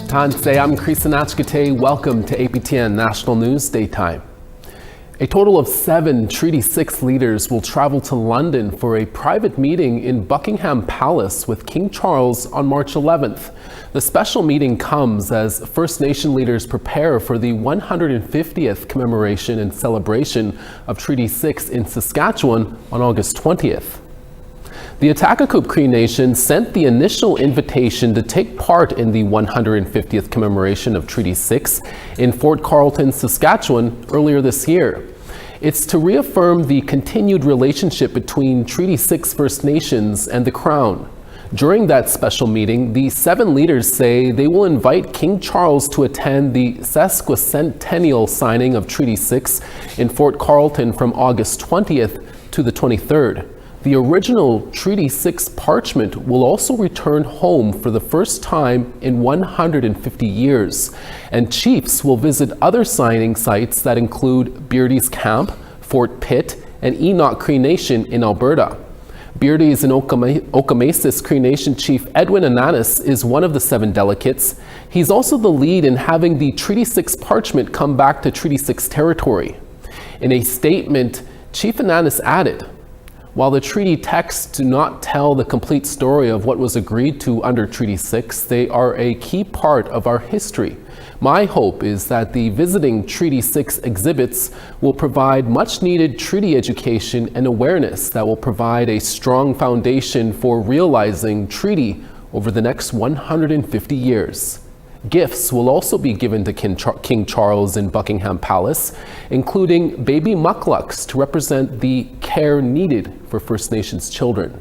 Tanse, I'm Krisanachkate. Welcome to APTN National News Daytime. A total of 7 Treaty 6 leaders will travel to London for a private meeting in Buckingham Palace with King Charles on March 11th. The special meeting comes as First Nation leaders prepare for the 150th commemoration and celebration of Treaty 6 in Saskatchewan on August 20th. The Atakakuk Cree Nation sent the initial invitation to take part in the 150th commemoration of Treaty 6 in Fort Carlton, Saskatchewan earlier this year. It's to reaffirm the continued relationship between Treaty 6 First Nations and the Crown. During that special meeting, the 7 leaders say they will invite King Charles to attend the sesquicentennial signing of Treaty 6 in Fort Carlton from August 20th to the 23rd. The original Treaty 6 parchment will also return home for the first time in 150 years, and chiefs will visit other signing sites that include Beardy's Camp, Fort Pitt, and Enoch Cree Nation in Alberta. Beardy's and Okamesis Cree Nation Chief Edwin Ananis is one of the 7 delegates. He's also the lead in having the Treaty 6 parchment come back to Treaty 6 territory. In a statement, Chief Ananis added, "While the treaty texts do not tell the complete story of what was agreed to under Treaty 6, they are a key part of our history. My hope is that the visiting Treaty 6 exhibits will provide much needed treaty education and awareness that will provide a strong foundation for realizing treaty over the next 150 years. Gifts will also be given to King Charles in Buckingham Palace, including baby mucklucks to represent the care needed for First Nations children."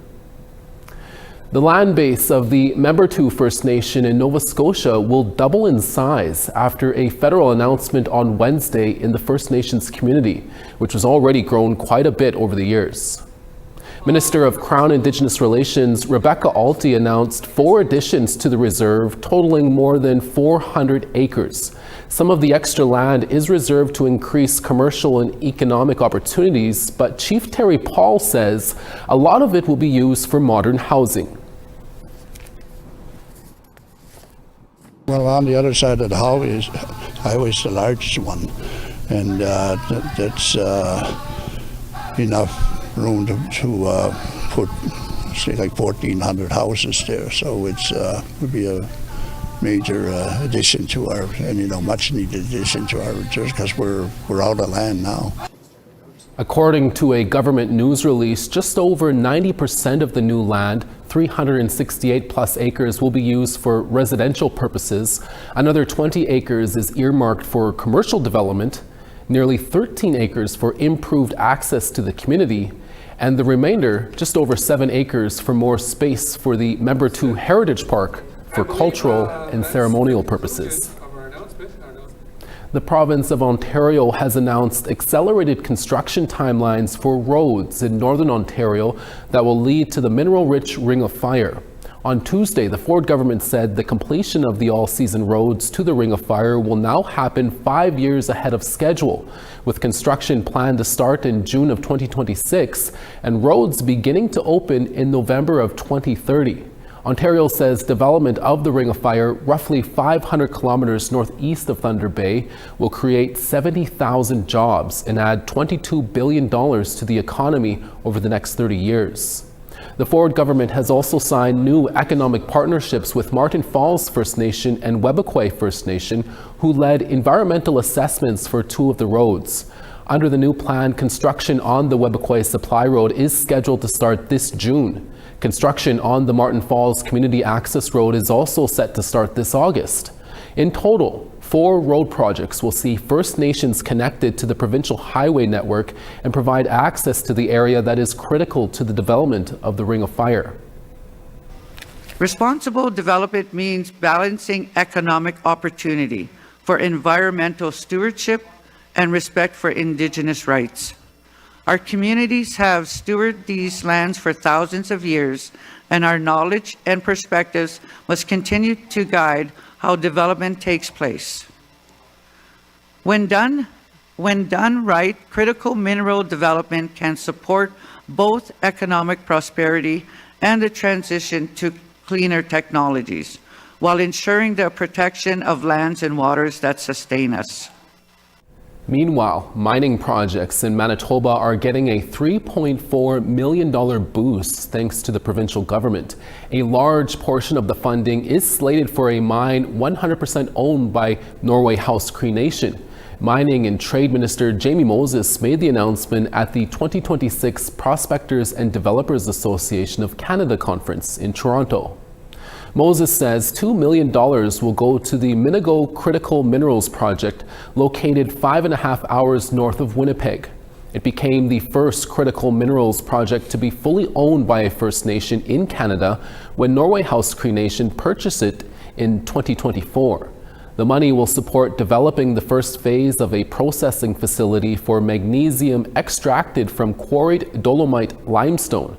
The land base of the Member 2 First Nation in Nova Scotia will double in size after a federal announcement on Wednesday in the First Nations community, which has already grown quite a bit over the years. Minister of Crown Indigenous Relations Rebecca Alty announced 4 additions to the reserve, totaling more than 400 acres. Some of the extra land is reserved to increase commercial and economic opportunities, but Chief Terry Paul says a lot of it will be used for modern housing. Well, on the other side of the highway is the largest one, and that's enough room to put, say, like 1,400 houses there. So it's would be a major addition to our, and much needed addition to our reserves, because we're out of land now. According to a government news release, just over 90% of the new land, 368 plus acres, will be used for residential purposes. Another 20 acres is earmarked for commercial development, nearly 13 acres for improved access to the community, and the remainder, just over 7 acres, for more space for the Member 2 Heritage Park for cultural and ceremonial purposes. The province of Ontario has announced accelerated construction timelines for roads in northern Ontario that will lead to the mineral-rich Ring of Fire. On Tuesday, the Ford government said the completion of the all-season roads to the Ring of Fire will now happen 5 years ahead of schedule, with construction planned to start in June of 2026 and roads beginning to open in November of 2030. Ontario says development of the Ring of Fire, roughly 500 kilometers northeast of Thunder Bay, will create 70,000 jobs and add $22 billion to the economy over the next 30 years. The Ford government has also signed new economic partnerships with Martin Falls First Nation and Webequie First Nation, who led environmental assessments for 2 of the roads. Under the new plan, construction on the Webequie Supply Road is scheduled to start this June. Construction on the Martin Falls Community Access Road is also set to start this August. In total, 4 road projects will see First Nations connected to the provincial highway network and provide access to the area that is critical to the development of the Ring of Fire. Responsible development means balancing economic opportunity for environmental stewardship and respect for Indigenous rights. Our communities have stewarded these lands for thousands of years, and our knowledge and perspectives must continue to guide how development takes place. When done right, critical mineral development can support both economic prosperity and the transition to cleaner technologies. while ensuring the protection of lands and waters that sustain us. Meanwhile, mining projects in Manitoba are getting a $3.4 million boost thanks to the provincial government. A large portion of the funding is slated for a mine 100% owned by Norway House Cree Nation. Mining and Trade Minister Jamie Moses made the announcement at the 2026 Prospectors and Developers Association of Canada conference in Toronto. Moses says $2 million will go to the Minago Critical Minerals Project, located 5.5 hours north of Winnipeg. It became the first critical minerals project to be fully owned by a First Nation in Canada when Norway House Cree Nation purchased it in 2024. The money will support developing the first phase of a processing facility for magnesium extracted from quarried dolomite limestone.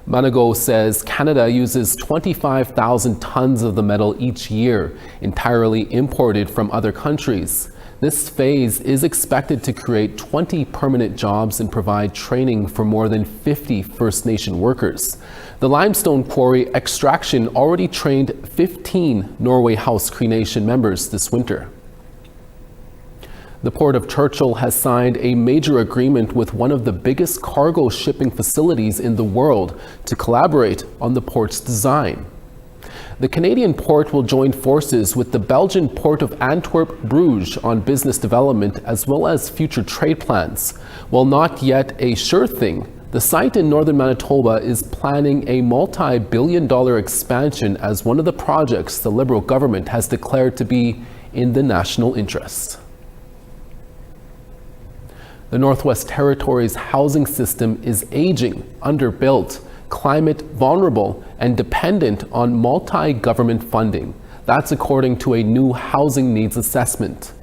Minago says Canada uses 25,000 tons of the metal each year, entirely imported from other countries. This phase is expected to create 20 permanent jobs and provide training for more than 50 First Nation workers. The limestone quarry extraction already trained 15 Norway House Cree Nation members this winter. The Port of Churchill has signed a major agreement with one of the biggest cargo shipping facilities in the world to collaborate on the port's design. The Canadian port will join forces with the Belgian port of Antwerp-Bruges on business development as well as future trade plans. While not yet a sure thing, the site in northern Manitoba is planning a multi-billion-dollar expansion as one of the projects the Liberal government has declared to be in the national interest. The Northwest Territories housing system is aging, underbuilt, climate vulnerable, and dependent on multi-government funding. That's according to a new housing needs assessment.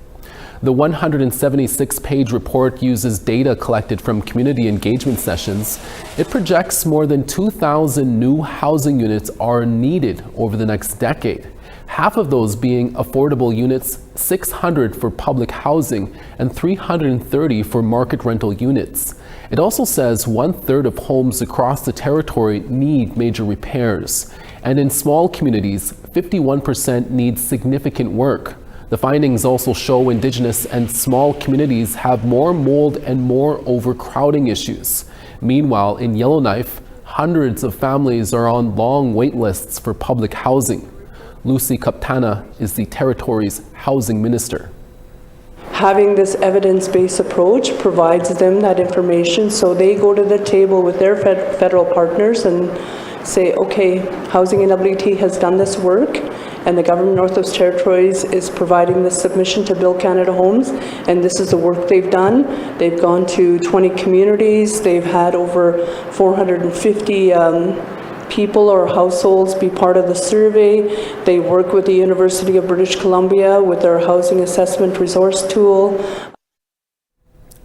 The 176-page report uses data collected from community engagement sessions. It projects more than 2,000 new housing units are needed over the next decade. Half of those being affordable units, 600 for public housing, and 330 for market rental units. It also says 1/3 of homes across the territory need major repairs. And in small communities, 51% need significant work. The findings also show Indigenous and small communities have more mold and more overcrowding issues. Meanwhile, in Yellowknife, hundreds of families are on long wait lists for public housing. Lucy Kaptana is the territory's housing minister. Having this evidence-based approach provides them that information so they go to the table with their federal partners and say, okay, Housing and WT has done this work and the government Northwest Territories is providing this submission to Build Canada Homes, and this is the work they've done. They've gone to 20 communities, they've had over 450 people or households be part of the survey. They work with the University of British Columbia with their housing assessment resource tool.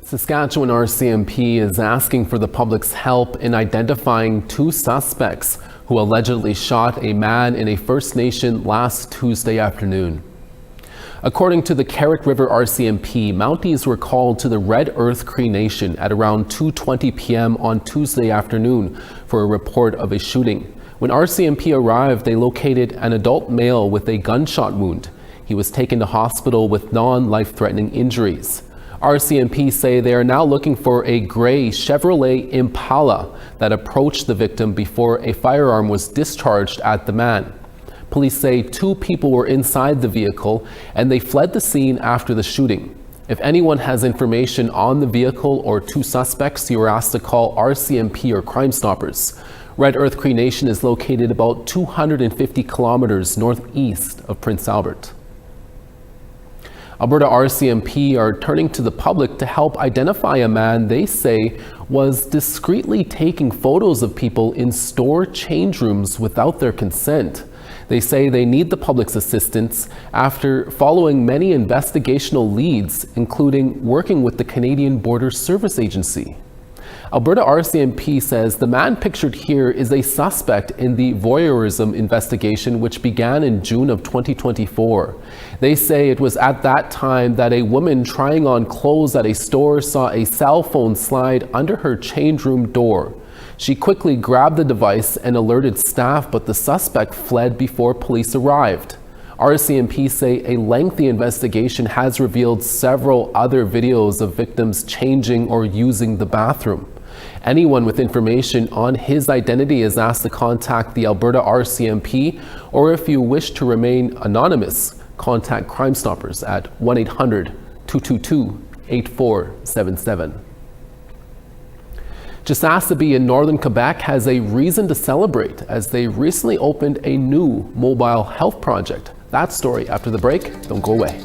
Saskatchewan RCMP is asking for the public's help in identifying 2 suspects who allegedly shot a man in a First Nation last Tuesday afternoon. According to the Carrot River RCMP, Mounties were called to the Red Earth Cree Nation at around 2:20 p.m. on Tuesday afternoon for a report of a shooting. When RCMP arrived, they located an adult male with a gunshot wound. He was taken to hospital with non-life-threatening injuries. RCMP say they are now looking for a gray Chevrolet Impala that approached the victim before a firearm was discharged at the man. Police say 2 people were inside the vehicle and they fled the scene after the shooting. If anyone has information on the vehicle or 2 suspects, you are asked to call RCMP or Crime Stoppers. Red Earth Cree Nation is located about 250 kilometers northeast of Prince Albert. Alberta RCMP are turning to the public to help identify a man they say was discreetly taking photos of people in store change rooms without their consent. They say they need the public's assistance after following many investigational leads, including working with the Canadian Border Service Agency. Alberta RCMP says the man pictured here is a suspect in the voyeurism investigation, which began in June of 2024. They say it was at that time that a woman trying on clothes at a store saw a cell phone slide under her change room door. She quickly grabbed the device and alerted staff, but the suspect fled before police arrived. RCMP say a lengthy investigation has revealed several other videos of victims changing or using the bathroom. Anyone with information on his identity is asked to contact the Alberta RCMP, or if you wish to remain anonymous, contact Crime Stoppers at 1-800-222-8477. Chisasibi in northern Quebec has a reason to celebrate as they recently opened a new mobile health project. That story after the break. Don't go away.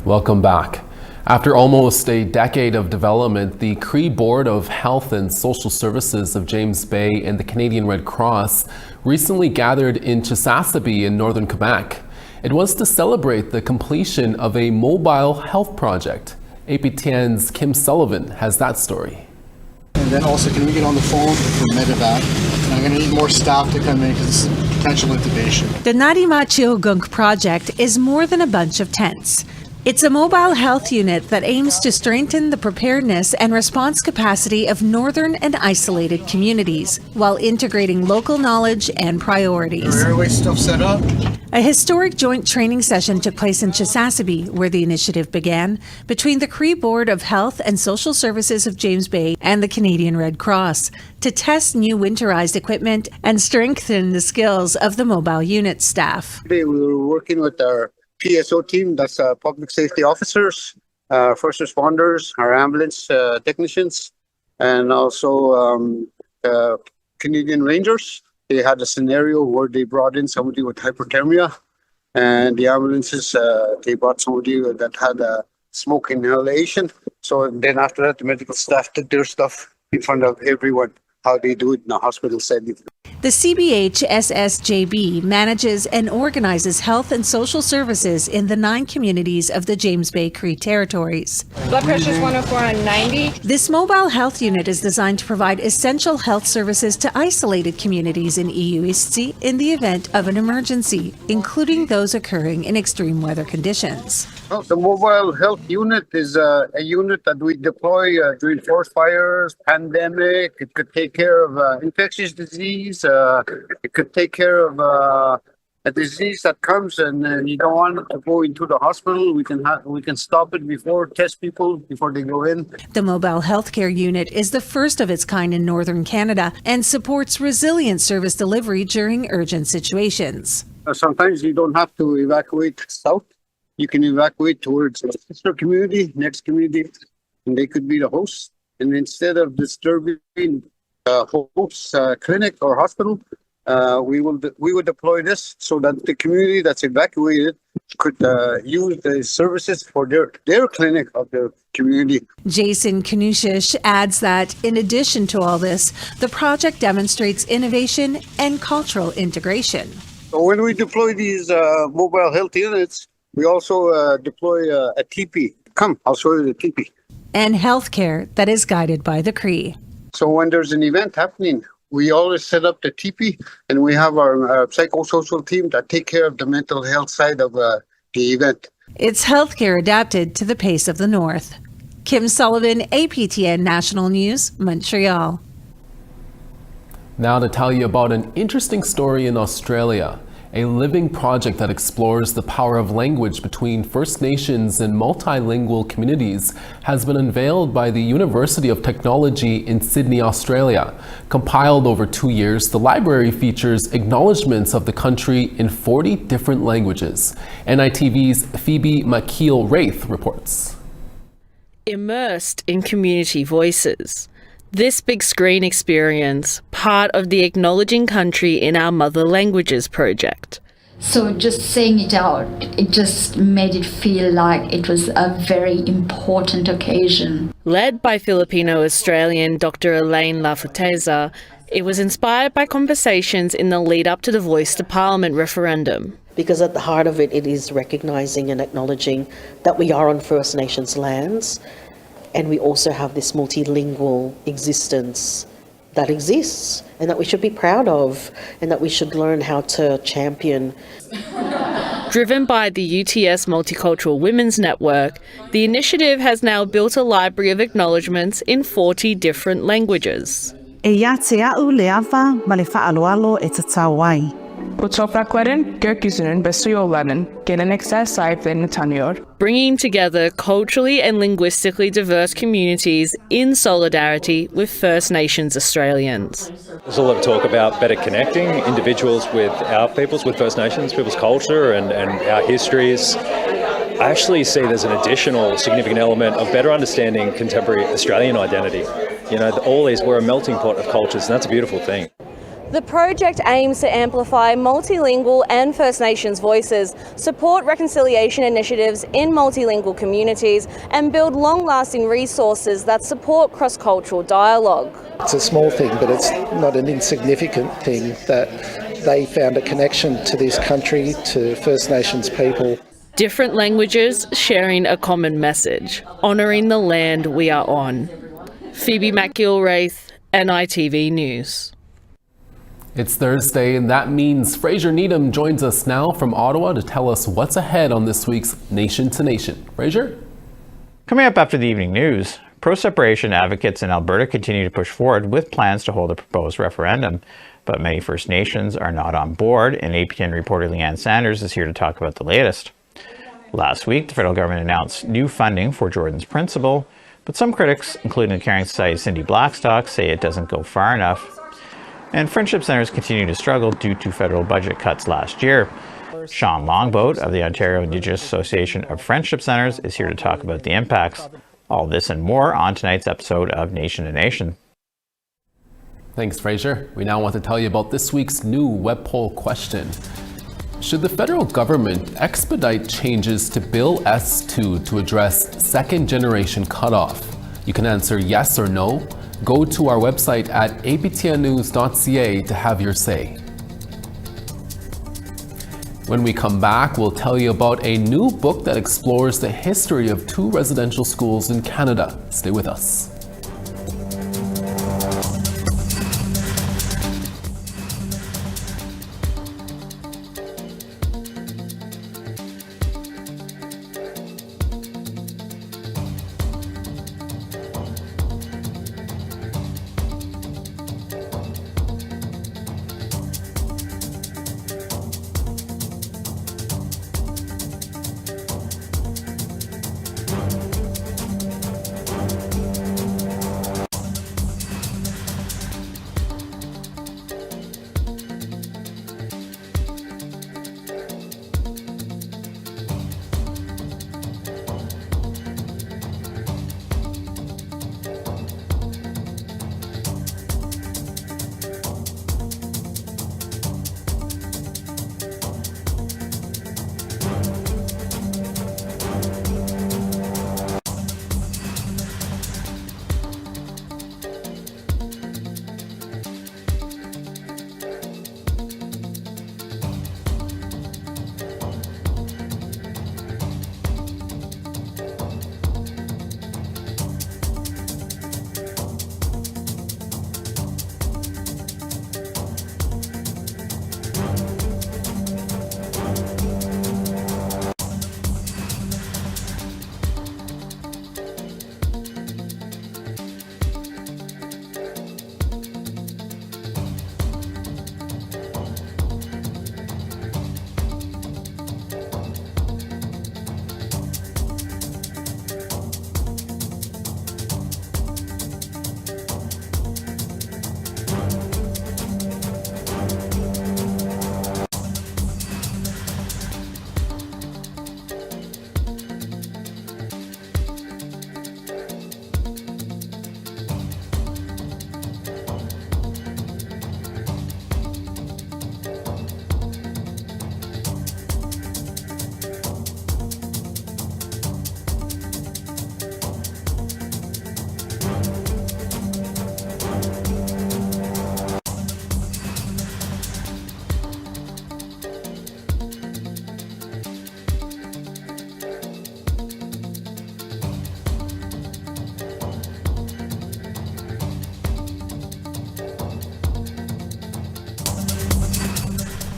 Welcome back. After almost a decade of development, the Cree Board of Health and Social Services of James Bay and the Canadian Red Cross recently gathered in Chisasibi in northern Quebec. It was to celebrate the completion of a mobile health project. APTN's Kim Sullivan has that story. And then also, can we get on the phone for medevac? And I'm going to need more staff to come in because this is potential intubation. The Nadimachiogunk project is more than a bunch of tents. It's a mobile health unit that aims to strengthen the preparedness and response capacity of northern and isolated communities while integrating local knowledge and priorities. Our airway stuff set up. A historic joint training session took place in Chisasibi, where the initiative began, between the Cree Board of Health and Social Services of James Bay and the Canadian Red Cross to test new winterized equipment and strengthen the skills of the mobile unit staff. Today we were working with our PSO team, that's public safety officers, first responders, our ambulance technicians, and also Canadian Rangers. They had a scenario where they brought in somebody with hypothermia, and the ambulances, they brought somebody that had smoke inhalation. So then after that, the medical staff did their stuff in front of everyone, how they do it in a hospital setting. The CBH-SSJB manages and organizes health and social services in the 9 communities of the James Bay Cree territories. Blood pressure is 104 on 90. This mobile health unit is designed to provide essential health services to isolated communities in EUSC in the event of an emergency, including those occurring in extreme weather conditions. Well, the mobile health unit is a unit that we deploy during forest fires, pandemic. It could take care of infectious disease. It could take care of a disease that comes and you don't want it to go into the hospital. We can stop it before, test people before they go in. The mobile healthcare unit is the first of its kind in northern Canada and supports resilient service delivery during urgent situations. Sometimes you don't have to evacuate south. You can evacuate towards a sister community, next community, and they could be the hosts. And instead of disturbing host clinic or hospital, we would deploy this so that the community that's evacuated could use the services for their clinic of their community. Jason Kanushish adds that in addition to all this, the project demonstrates innovation and cultural integration. So when we deploy these mobile health units, we also deploy a teepee. Come, I'll show you the teepee. And healthcare that is guided by the Cree. So when there's an event happening, we always set up the teepee, and we have our psychosocial team that take care of the mental health side of the event. It's healthcare adapted to the pace of the North. Kim Sullivan, APTN National News, Montreal. Now to tell you about an interesting story in Australia. A living project that explores the power of language between First Nations and multilingual communities has been unveiled by the University of Technology in Sydney, Australia. Compiled over 2 years, the library features acknowledgements of the country in 40 different languages. NITV's Phoebe McKeel-Wraith reports. Immersed in community voices. This big screen experience, part of the Acknowledging Country in Our Mother Languages project. So just saying it out, it just made it feel like it was a very important occasion. Led by Filipino-Australian Dr. Elaine Laforteza, it was inspired by conversations in the lead up to the Voice to Parliament referendum. Because at the heart of it, it is recognising and acknowledging that we are on First Nations lands. And we also have this multilingual existence that exists and that we should be proud of and that we should learn how to champion. Driven by the UTS Multicultural Women's Network, the initiative has now built a library of acknowledgements in 40 different languages. Bringing together culturally and linguistically diverse communities in solidarity with First Nations Australians. There's a lot of talk about better connecting individuals with our peoples, with First Nations, people's culture and our histories. I actually see there's an additional significant element of better understanding contemporary Australian identity. You know, we're a melting pot of cultures, and that's a beautiful thing. The project aims to amplify multilingual and First Nations voices, support reconciliation initiatives in multilingual communities, and build long-lasting resources that support cross-cultural dialogue. It's a small thing, but it's not an insignificant thing that they found a connection to this country, to First Nations people. Different languages sharing a common message, honouring the land we are on. Phoebe McKeel-Wraith, NITV News. It's Thursday, and that means Fraser Needham joins us now from Ottawa to tell us what's ahead on this week's Nation to Nation. Fraser? Coming up after the evening news, pro-separation advocates in Alberta continue to push forward with plans to hold a proposed referendum, but many First Nations are not on board, and APTN reporter Leanne Sanders is here to talk about the latest. Last week, the federal government announced new funding for Jordan's Principle, but some critics, including the Caring Society's Cindy Blackstock, say it doesn't go far enough. And friendship centres continue to struggle due to federal budget cuts last year. Sean Longboat of the Ontario Indigenous Association of Friendship Centres is here to talk about the impacts. All this and more on tonight's episode of Nation to Nation. Thanks, Fraser. We now want to tell you about this week's new web poll question. Should the federal government expedite changes to Bill S2 to address second-generation cutoff? You can answer yes or no. Go to our website at aptnnews.ca to have your say. When we come back, we'll tell you about a new book that explores the history of 2 residential schools in Canada. Stay with us.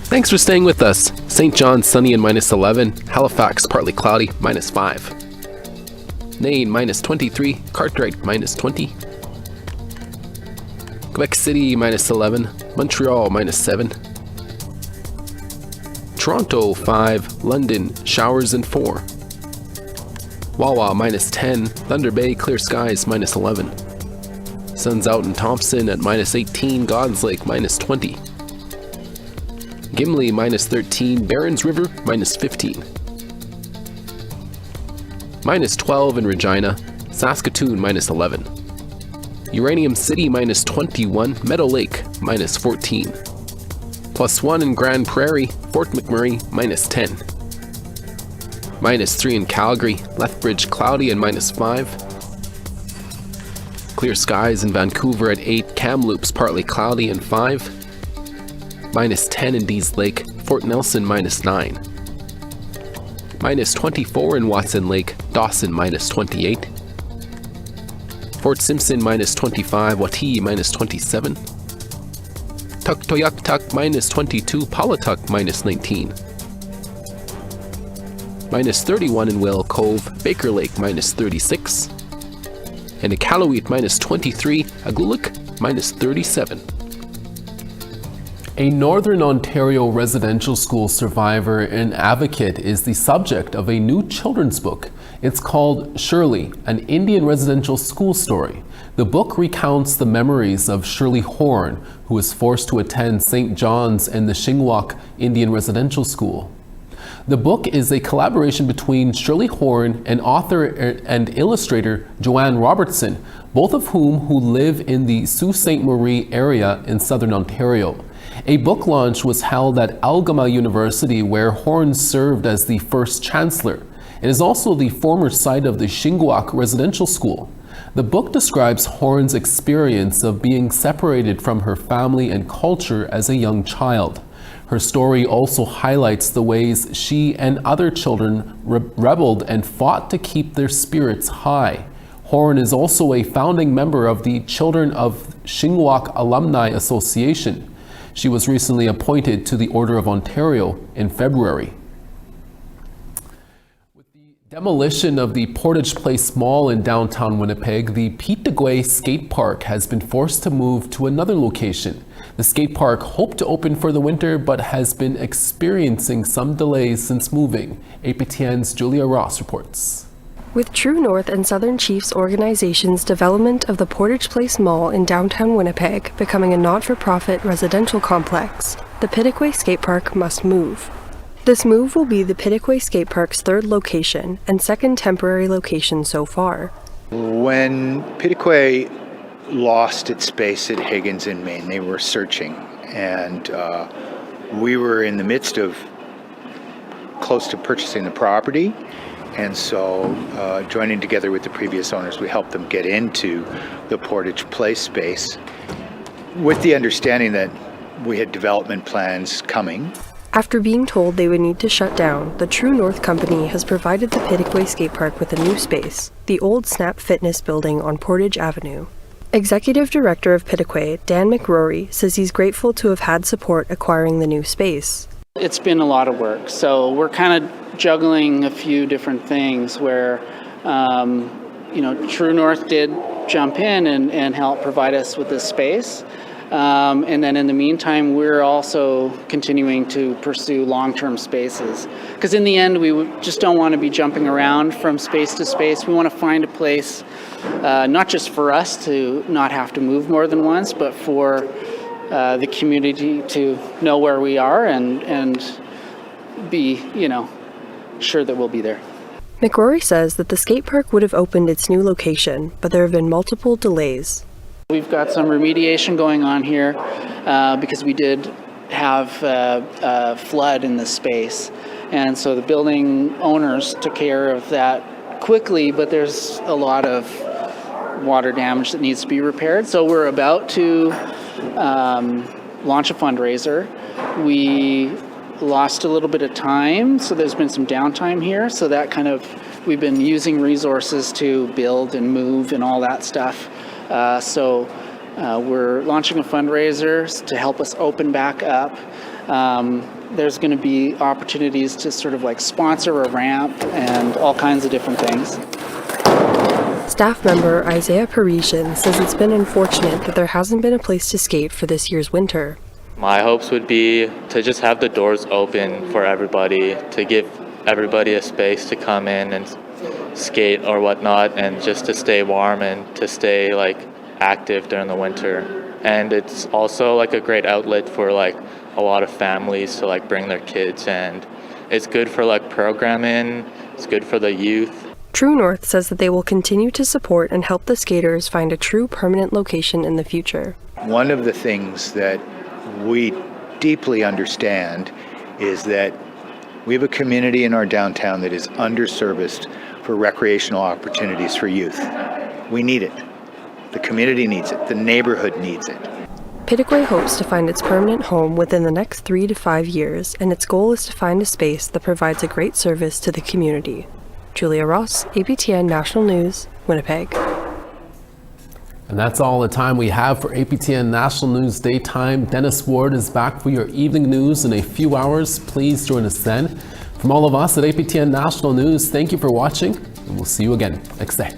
Thanks for staying with us. St. John's sunny and -11, Halifax partly cloudy, -5. Nain -23, Cartwright -20. Quebec City -11, Montreal -7. Toronto 5, London showers and 4. Wawa -10, Thunder Bay clear skies -11. Sun's out in Thompson at -18, God's Lake -20. Gimli -13, Barons River -15. -12 in Regina, Saskatoon -11. Uranium City -21, Meadow Lake -14. +1 in Grand Prairie, Fort McMurray -10. -3 in Calgary, Lethbridge cloudy and -5. Clear skies in Vancouver at 8, Kamloops partly cloudy and 5. -10 in Dease Lake, Fort Nelson -9. -24 in Watson Lake, Dawson -28. Fort Simpson -25, Watii -27. Tuktoyaktuk -22, Paulatuk -19. -31 in Whale Cove, Baker Lake -36. And Iqaluit -23, Aglulik -37. A Northern Ontario residential school survivor and advocate is the subject of a new children's book. It's called Shirley, an Indian residential school story. The book recounts the memories of Shirley Horn, who was forced to attend St. John's and the Shingwak Indian Residential School. The book is a collaboration between Shirley Horn and author and illustrator Joanne Robertson, both of whom live in the Sault Ste. Marie area in southern Ontario. A book launch was held at Algoma University, where Horn served as the first chancellor. It is also the former site of the Shingwauk Residential School. The book describes Horn's experience of being separated from her family and culture as a young child. Her story also highlights the ways she and other children rebelled and fought to keep their spirits high. Horn is also a founding member of the Children of Shingwauk Alumni Association. She was recently appointed to the Order of Ontario in February. With the demolition of the Portage Place Mall in downtown Winnipeg, the Pete-de-Guay skate park has been forced to move to another location. The skate park hoped to open for the winter, but has been experiencing some delays since moving. APTN's Julia Ross reports. With True North and Southern Chiefs Organization's development of the Portage Place Mall in downtown Winnipeg becoming a not-for-profit residential complex, the Pete-de-Guay skate park must move. This move will be the Pete-de-Guay skate park's third location and second temporary location so far. When Pete-de-Guay lost its space at Higgins in Maine, they were searching, and we were in the midst of close to purchasing the property. And so, joining together with the previous owners, we helped them get into the Portage Place space with the understanding that we had development plans coming. After being told they would need to shut down, the True North company has provided the Pete-de-Guay skate park with a new space, the old Snap Fitness building on Portage Avenue. Executive Director of Pete-de-Guay, Dan McRory, says he's grateful to have had support acquiring the new space. It's been a lot of work, so we're kind of juggling a few different things where, True North did jump in and help provide us with this space. And then in the meantime, we're also continuing to pursue long-term spaces. Because in the end, we just don't want to be jumping around from space to space. We want to find a place, not just for us to not have to move more than once, but for the community to know where we are and be, sure that we'll be there. McRory says that the skate park would have opened its new location, but there have been multiple delays. We've got some remediation going on here because we did have a flood in the space. And so the building owners took care of that quickly, but there's a lot of water damage that needs to be repaired. So we're about to launch a fundraiser. We lost a little bit of time, so there's been some downtime here. So that we've been using resources to build and move and all that stuff. So we're launching a fundraiser to help us open back up. There's going to be opportunities to sort of like sponsor a ramp and all kinds of different things. Staff member Isaiah Parisian says it's been unfortunate that there hasn't been a place to skate for this year's winter. My hopes would be to just have the doors open for everybody, to give everybody a space to come in and skate or whatnot, and just to stay warm and to stay active during the winter. And it's also a great outlet for a lot of families to bring their kids, and it's good for programming, it's good for the youth. True North says that they will continue to support and help the skaters find a true permanent location in the future. One of the things that we deeply understand is that we have a community in our downtown that is underserviced for recreational opportunities for youth. We need it. The community needs it. The neighborhood needs it. Pete-de-Guay hopes to find its permanent home within the next 3 to 5 years, and its goal is to find a space that provides a great service to the community. Julia Ross, APTN National News, Winnipeg. And that's all the time we have for APTN National News Daytime. Dennis Ward is back for your evening news in a few hours. Please join us then. From all of us at APTN National News, thank you for watching, and we'll see you again next day.